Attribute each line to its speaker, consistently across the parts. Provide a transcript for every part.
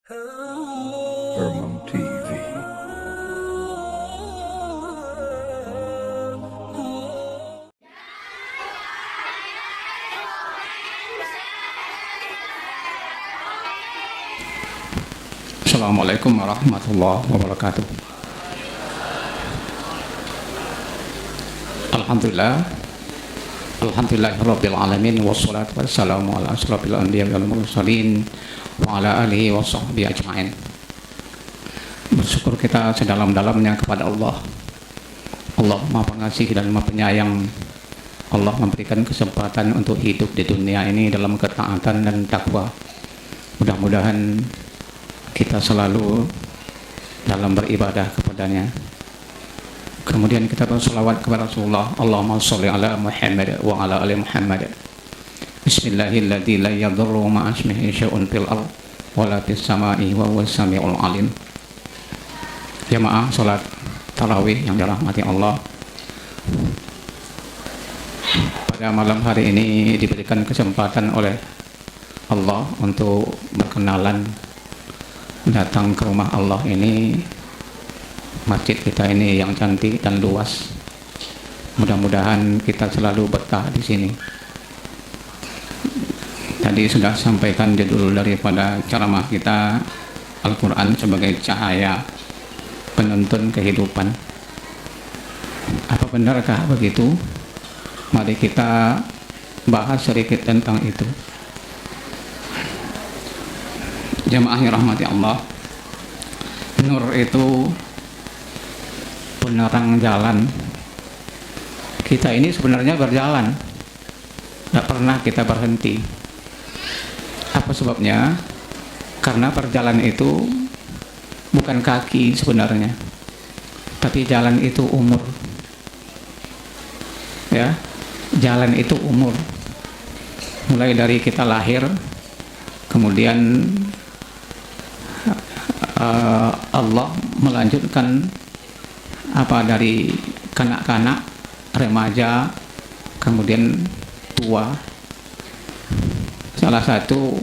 Speaker 1: Herman TV.
Speaker 2: Assalamualaikum warahmatullahi wabarakatuh. Alhamdulillahirabbil alamin wassalatu wassalamu ala asyrofil anbiya'i wal mursalin wa ala alihi washabbihi ajmain. Bersyukur kita sedalam-dalamnya kepada Allah. Allah Maha Pengasih dan Maha Penyayang. Allah memberikan kesempatan untuk hidup di dunia ini dalam ketaatan dan takwa. Mudah-mudahan kita selalu dalam beribadah kepadanya. Kemudian kita bersolawat kepada Rasulullah. Allahumma sholli ala Muhammad wa ala ali Muhammad. Bismillahilladzi la yadurru ma'a ismihi syai'un fil ardh wa la fis sama'i wa huwas samiul alim. Jamaah salat tarawih yang dirahmati Allah. Pada malam hari ini diberikan kesempatan oleh Allah untuk berkenalan, datang ke rumah Allah ini, masjid kita ini yang cantik dan luas. Mudah-mudahan kita selalu betah di sini. Tadi sudah sampaikan judul daripada ceramah kita, Al-Quran sebagai cahaya penuntun kehidupan. Apa benarkah begitu? Mari kita bahas sedikit tentang itu. Jamaah yang rahmati Allah, nur itu penerang jalan. Kita ini sebenarnya berjalan, tidak pernah kita berhenti. Apa sebabnya? Karena perjalanan itu bukan kaki sebenarnya, tapi jalan itu umur. Ya, jalan itu umur. Mulai dari kita lahir, kemudian Allah melanjutkan dari kanak-kanak, remaja, kemudian tua. Salah satu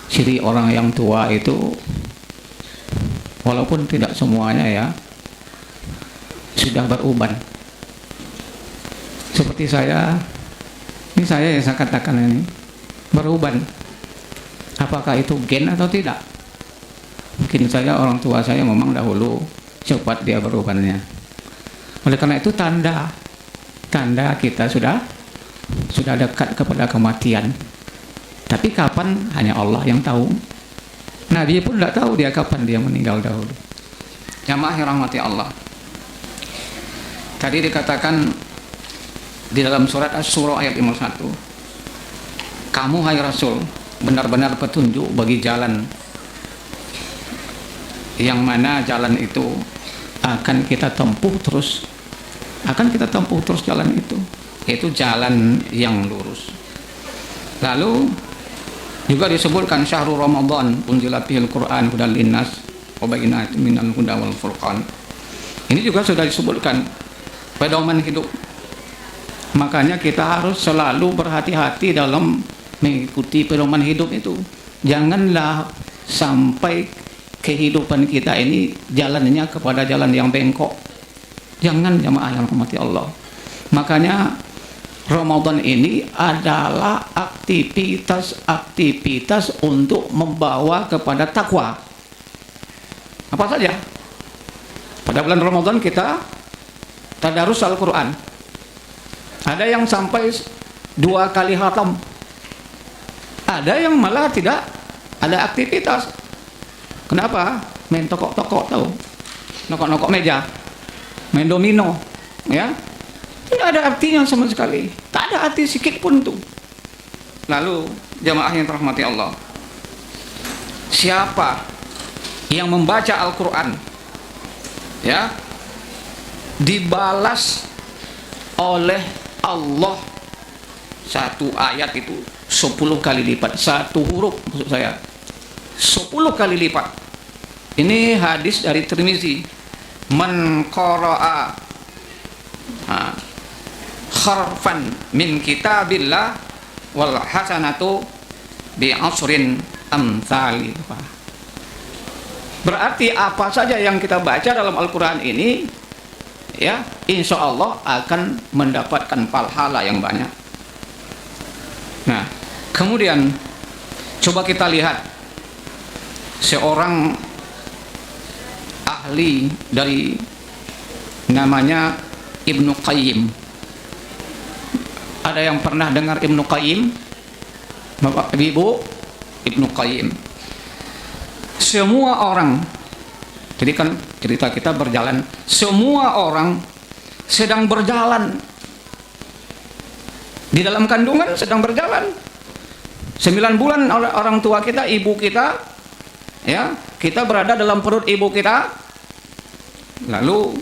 Speaker 2: ciri orang yang tua itu, walaupun tidak semuanya ya, sudah beruban. Seperti saya yang saya katakan ini, beruban. Apakah itu gen atau tidak? Mungkin saja orang tua saya memang dahulu cepat dia berubannya. Oleh karena itu tanda kita sudah dekat kepada kematian. Tapi kapan, hanya Allah yang tahu. Nabi pun tidak tahu dia kapan dia meninggal dahulu. Jamaah yang rahmati Allah, tadi dikatakan di dalam surat Asy-Syura ayat 51, kamu hai Rasul benar-benar petunjuk bagi jalan, yang mana jalan itu akan kita tempuh terus jalan itu, yaitu jalan yang lurus. Lalu juga disebutkan syahrul Ramadan unzila fihil Qur'an hudal linnas wa bayyinatin minal huda wal furqan. Ini juga sudah disebutkan pedoman hidup. Makanya kita harus selalu berhati-hati dalam mengikuti pedoman hidup itu. Janganlah sampai kehidupan kita ini jalannya kepada jalan yang bengkok. Jangan, jamaah yang rahmati Allah. Makanya Ramadan ini adalah aktivitas untuk membawa kepada takwa. Apa saja? Pada bulan Ramadan kita tadarus Al-Quran. Ada yang sampai 2 kali khatam. Ada yang malah tidak ada aktivitas. Kenapa? Main tokok-tokok, tahu? Nokok-nokok meja, main domino, ya? Tidak ada artinya sama sekali. Tak ada arti sedikit pun tuh. Lalu jamaah yang terhormati Allah, siapa yang membaca Al-Quran, ya, dibalas oleh Allah satu ayat itu 10 kali lipat. Satu huruf maksud saya 10 kali lipat. Ini hadis dari Tirmizi. Man qara'a kharfan min kitabillah wal hasanatu bi asrin amsalih. Berarti apa saja yang kita baca dalam Al-Quran ini, ya, insya Allah akan mendapatkan pahala yang banyak. Nah, kemudian coba kita lihat seorang ahli dari namanya Ibnu Qayyim. Ada yang pernah dengar Ibnu Qayyim? Bapak Ibu, Ibnu Qayyim. Semua orang, jadi kan cerita kita berjalan, semua orang sedang berjalan di dalam kandungan, sedang berjalan 9 bulan orang tua kita, ibu kita, ya, kita berada dalam perut ibu kita, lalu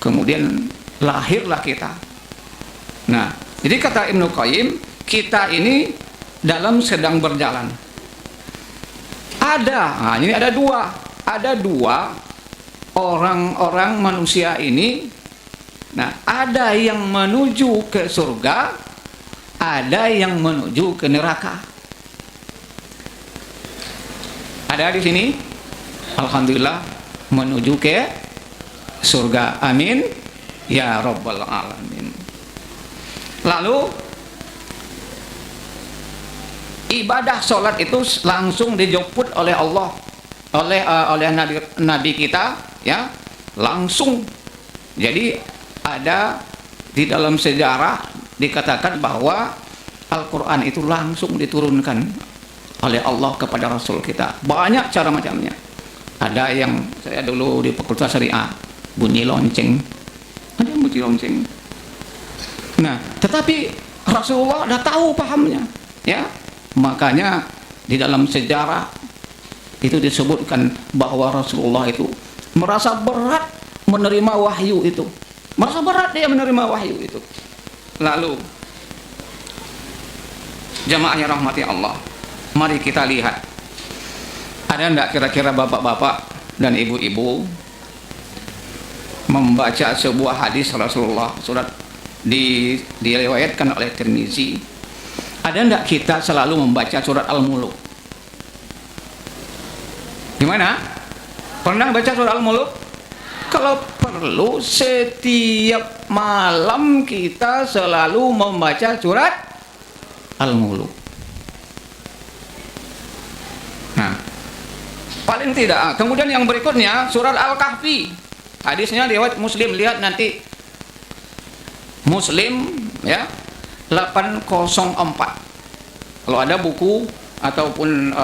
Speaker 2: kemudian lahirlah kita. Nah, jadi kata Ibnu Qayyim, kita ini dalam sedang berjalan. Nah ini ada dua orang-orang manusia ini. Nah, ada yang menuju ke surga, ada yang menuju ke neraka. Ada di sini, alhamdulillah, menuju ke surga. Amin ya rabbal alamin. Lalu ibadah sholat itu langsung dijemput oleh Allah, oleh Nabi kita, ya, langsung. Jadi ada di dalam sejarah dikatakan bahwa Al-Quran itu langsung diturunkan oleh Allah kepada Rasul kita. Banyak cara macamnya. Ada yang saya dulu di Fakultas Syariah bunyi lonceng, ada yang bunyi lonceng. Nah, tetapi Rasulullah udah tahu pahamnya, ya. Makanya di dalam sejarah itu disebutkan bahwa Rasulullah itu merasa berat menerima wahyu itu. Merasa berat dia menerima wahyu itu. Lalu jamaah yang rahmati Allah, mari kita lihat, ada enggak kira-kira bapak-bapak dan ibu-ibu membaca sebuah hadis Rasulullah, surat diriwayatkan oleh Tirmizi. Ada enggak kita selalu membaca surat Al-Muluk? Gimana? Pernah baca surat Al-Muluk? Kalau perlu setiap malam kita selalu membaca surat Al-Muluk. Nah, paling tidak. Kemudian yang berikutnya surat Al-Kahfi. Hadisnya riwayat Muslim, lihat nanti Muslim, ya, 804. Kalau ada buku ataupun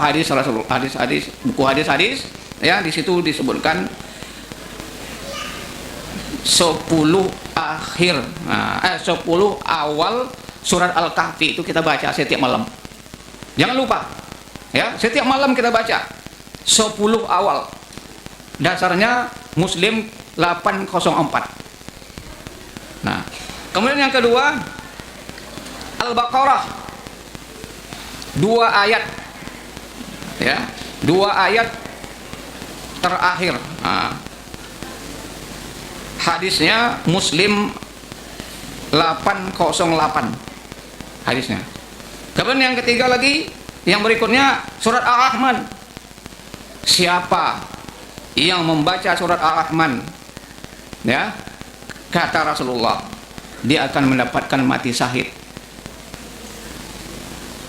Speaker 2: hadis-hadis, buku hadis-hadis, ya, di situ disebutkan 10 akhir, 10 awal surat Al-Kahfi itu kita baca setiap malam. Jangan lupa, ya, setiap malam kita baca 10 awal. Dasarnya Muslim 804. Nah, kemudian yang kedua Al-Baqarah, 2 ayat, ya, 2 ayat terakhir. Nah, hadisnya Muslim 808 hadisnya. Kemudian yang ketiga lagi, yang berikutnya surat Ar-Rahman. Siapa yang membaca surat Ar-Rahman, ya, kata Rasulullah, dia akan mendapatkan mati syahid.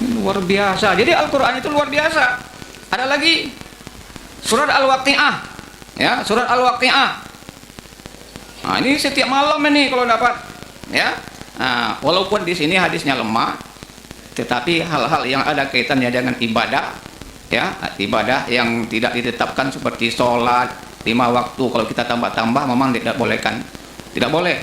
Speaker 2: Luar biasa. Jadi Al-Quran itu luar biasa. Ada lagi surat Al-Waqi'ah, ya, surat Al-Waqi'ah. Nah, ini setiap malam ini kalau dapat, ya. Nah, walaupun di sini hadisnya lemah, tetapi hal-hal yang ada kaitannya dengan ibadah, ya, ibadah yang tidak ditetapkan seperti sholat 5 waktu, kalau kita tambah-tambah memang tidak boleh, kan, tidak boleh.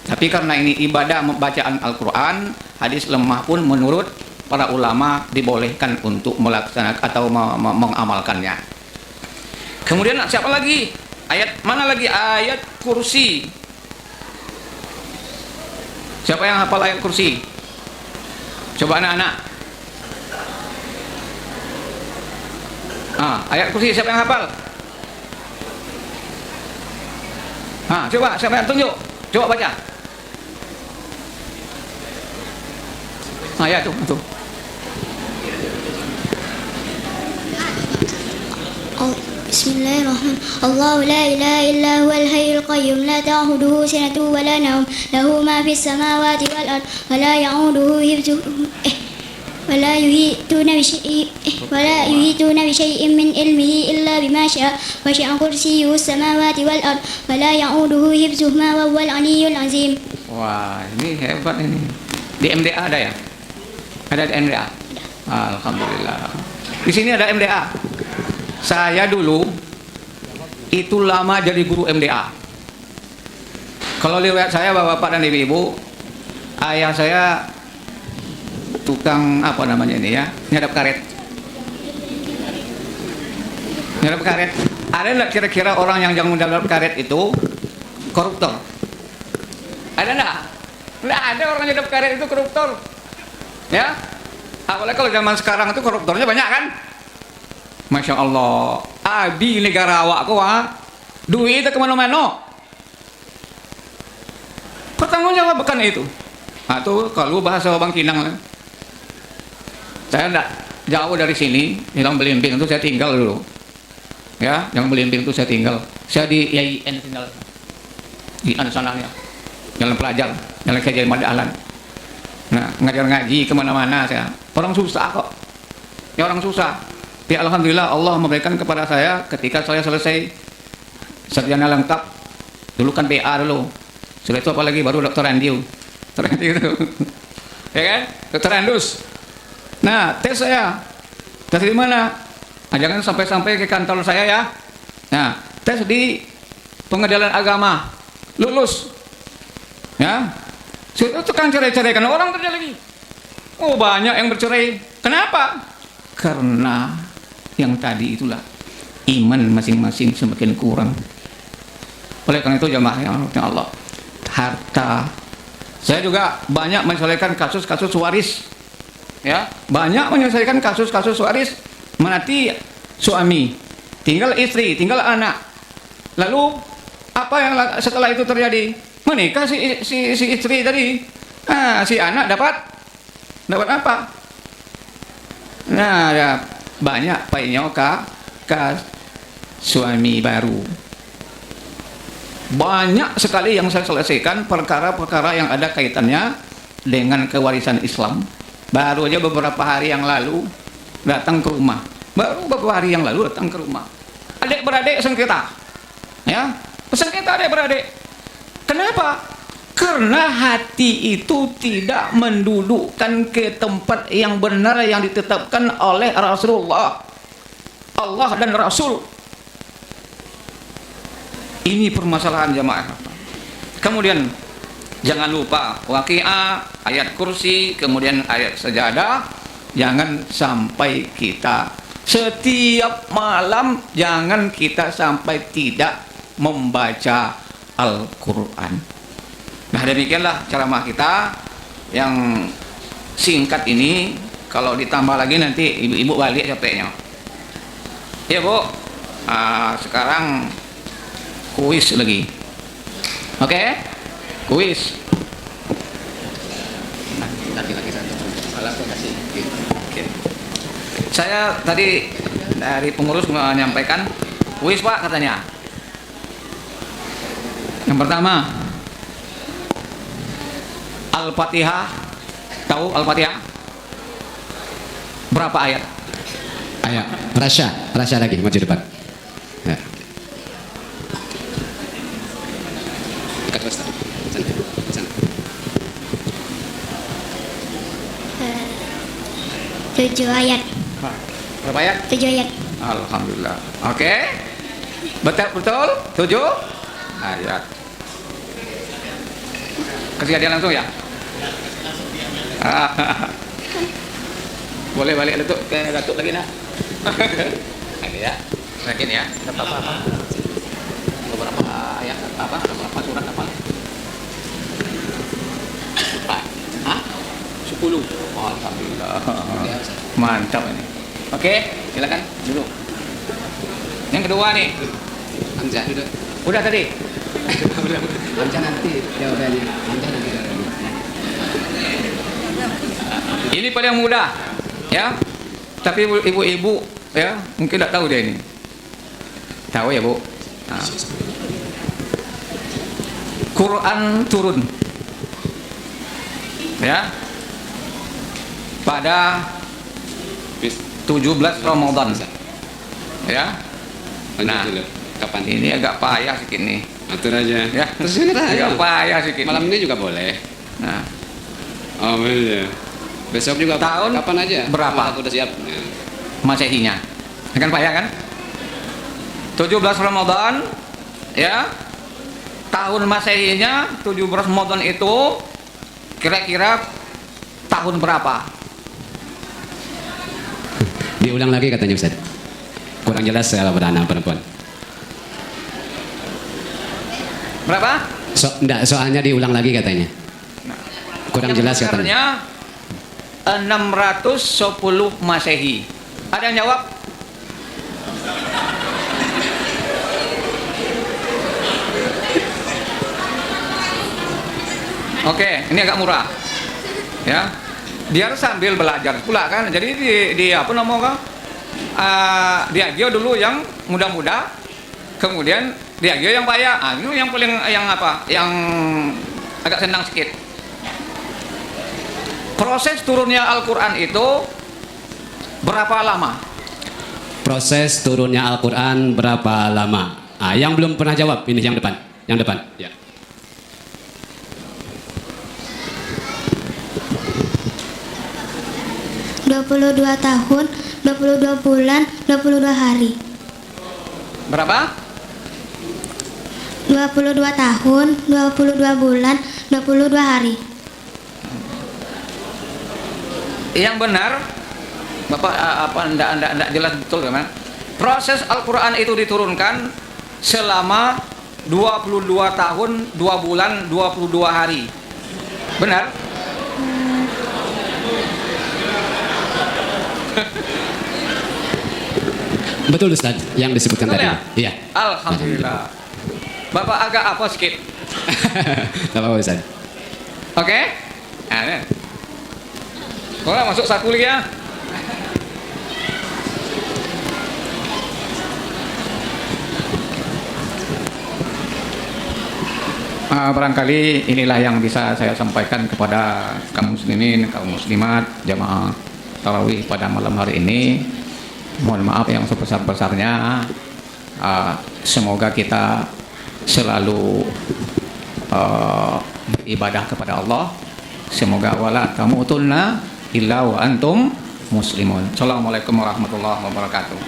Speaker 2: Tapi karena ini ibadah bacaan Al-Quran, hadis lemah pun menurut para ulama dibolehkan untuk melaksanakan atau mengamalkannya. Kemudian siapa lagi? Ayat mana lagi? Ayat kursi. Siapa yang hafal ayat kursi? Coba anak-anak. Ayat kursi siapa yang hafal? Coba siapa yang tunjuk? Coba baca. Ya tuh.
Speaker 1: Bismillahirrahmanirrahim. Allahu la ilaha illa huwal hayyul qayyum la ta'khudhuhu sinatun wa la nawm lahu ma fis samawati wal ard wa la ya'uduhu hifdhuhuma ولا يحيطون بشيء من علمه إلا بما شاء وسع كرسيه السماوات والأرض ولا يعوده حفظهما وهو العلي العظيم.
Speaker 2: Wah, ini hebat ini. Di MDA ada ya? Ada di MDA? Alhamdulillah. Di sini ada MDA. Saya dulu itu lama jadi guru MDA. Kalau lihat saya bapak-bapak dan ibu-ibu, ayah saya tukang apa namanya ini ya, nyadap karet. Nyadap karet. Ada nggak kira-kira orang yang nyadap karet itu koruptor? Ada nggak? Nggak ada orang nyadap karet itu koruptor. Ya, apalagi kalau zaman sekarang itu koruptornya banyak kan? Masya Allah. Abi negara awak kau duit itu kemana-mana. Pertanggungjawaban itu. Atau kalau bahasa Bang Kinang, saya enggak jauh dari sini, Jalan Belimbing itu saya tinggal dulu. Ya, Jalan Belimbing itu saya tinggal. Saya di IAIN tinggal. Di sananya. Jalan pelajar, jalan kerja Madalan. Nah, ngajar ngaji kemana-mana saya. Orang susah kok. Ya orang susah. Ya alhamdulillah Allah memberikan kepada saya ketika saya selesai sarjana lengkap. Dulu kan BA dulu. Setelah itu apalagi baru Dr. Andiu. Dr. Andiu itu. Ya kan? Dr. Andus. Nah, tes saya. Tes di mana? Nah, jangan sampai-sampai ke kantor saya ya. Nah, tes di Pengadilan Agama. Lulus. Ya. Itu kan cerai-cerai karena orang kerja lagi. Oh, banyak yang bercerai. Kenapa? Karena yang tadi itulah iman masing-masing semakin kurang. Oleh karena itu jamaah yang Allah, harta. Saya juga banyak menyelesaikan kasus-kasus waris. Ya, banyak menyelesaikan kasus-kasus waris, mati suami, tinggal istri, tinggal anak. Lalu apa yang setelah itu terjadi? Menikah si istri tadi, si anak dapat apa? Nah, ya, banyak painnya ke suami baru. Banyak sekali yang saya selesaikan perkara-perkara yang ada kaitannya dengan kewarisan Islam. Baru aja beberapa hari yang lalu datang ke rumah. Baru beberapa hari yang lalu datang ke rumah. Adik-beradik sengketa. Ya, sengketa adik-beradik. Kenapa? Karena hati itu tidak mendudukkan ke tempat yang benar yang ditetapkan oleh Rasulullah. Allah dan Rasul. Ini permasalahan jamaah. Kemudian jangan lupa Waqiah, ayat kursi, kemudian ayat sajadah. Jangan sampai kita setiap malam, jangan kita sampai tidak membaca Al-Quran. Nah, demikianlah ceramah kita yang singkat ini. Kalau ditambah lagi nanti ibu-ibu balik capeknya. Ya Bu, sekarang kuis lagi. Oke? Kuis. Lagi satu. Salah aku kasih. Oke. Saya tadi dari pengurus menyampaikan kuis Pak katanya. Yang pertama, Al-Fatihah. Tahu Al-Fatihah? Berapa ayat?
Speaker 3: Ayo, Rasya lagi maju depan. Ya. Dekat terus. Sana.
Speaker 1: 7 ayat.
Speaker 2: Berapa ayat?
Speaker 1: 7 ayat.
Speaker 2: Alhamdulillah. Oke. Betul? 7 ayat. Kasih hadiah langsung ya? Boleh balik Datuk ke Datuk lagi nak? Ini ya, yakin ya? Dapat apa? Beberapa ayat apa? Beberapa surat apa? 10. Oh, alhamdulillah. Mantap ini. Oke, silakan dulu. Yang kedua nih.
Speaker 3: Hamzah dulu.
Speaker 2: Udah tadi?
Speaker 3: Udah. Hamzah nanti. Ya udah nih. Hamzah nanti.
Speaker 2: Ini paling mudah, ya. Tapi ibu-ibu ya mungkin tidak tahu dia ini. Tahu ya, Bu? Nah. Quran turun. Ya. Pada 17 Ramadan. Ya. Nah,
Speaker 3: kapan?
Speaker 2: Ini agak payah sedikit nih.
Speaker 3: Atur aja.
Speaker 2: Ya, agak payah sedikit.
Speaker 3: Malam ini juga boleh.
Speaker 2: Nah,
Speaker 3: Oh iya. Besok juga
Speaker 2: tahun
Speaker 3: kapan aja?
Speaker 2: berapa?
Speaker 3: Aku udah siap. Ya.
Speaker 2: Masehinya. Kan payah kan? 17 Ramadan, ya. Tahun Masehinya 17 Ramadan itu kira-kira tahun berapa?
Speaker 3: Diulang lagi katanya Ustaz. Kurang jelas kalau beranak perempuan.
Speaker 2: Berapa?
Speaker 3: Enggak, soalnya diulang lagi katanya. Kurang
Speaker 2: Yang
Speaker 3: jelas katanya.
Speaker 2: benarnya 610 Masehi. Ada yang jawab? Oke, ini agak murah. Ya. Biar sambil belajar pula kan. Jadi di apa namanya? Diagio dulu yang muda-muda, kemudian diagio yang payah. Ini yang paling yang agak senang sedikit. Proses turunnya Al-Quran itu berapa lama?
Speaker 3: Proses turunnya Al-Quran berapa lama? Yang belum pernah jawab ini yang depan. Yang depan. Ya.
Speaker 1: ...22 tahun, 22 bulan, 22 hari.
Speaker 2: Berapa?
Speaker 1: 22 tahun, 22 bulan, 22 hari.
Speaker 2: Yang benar, Bapak enggak jelas betul kan? Proses Al-Quran itu diturunkan selama 22 tahun, 2 bulan, 22 hari. Benar?
Speaker 3: Betul Ustaz yang disebutkan
Speaker 2: Betul
Speaker 3: tadi.
Speaker 2: ya?
Speaker 3: Iya.
Speaker 2: Alhamdulillah. Bapak agak apa sedikit?
Speaker 3: Enggak apa-apa Ustaz.
Speaker 2: Oke? Nah, boleh masuk saat kuliah. Barangkali inilah yang bisa saya sampaikan kepada kaum muslimin, kaum muslimat, jamaah tarawih pada malam hari ini. Mohon maaf yang sebesar-besarnya. Semoga kita selalu beribadah kepada Allah. Semoga wala tamutunna illa wa antum muslimun. Assalamualaikum warahmatullahi wabarakatuh.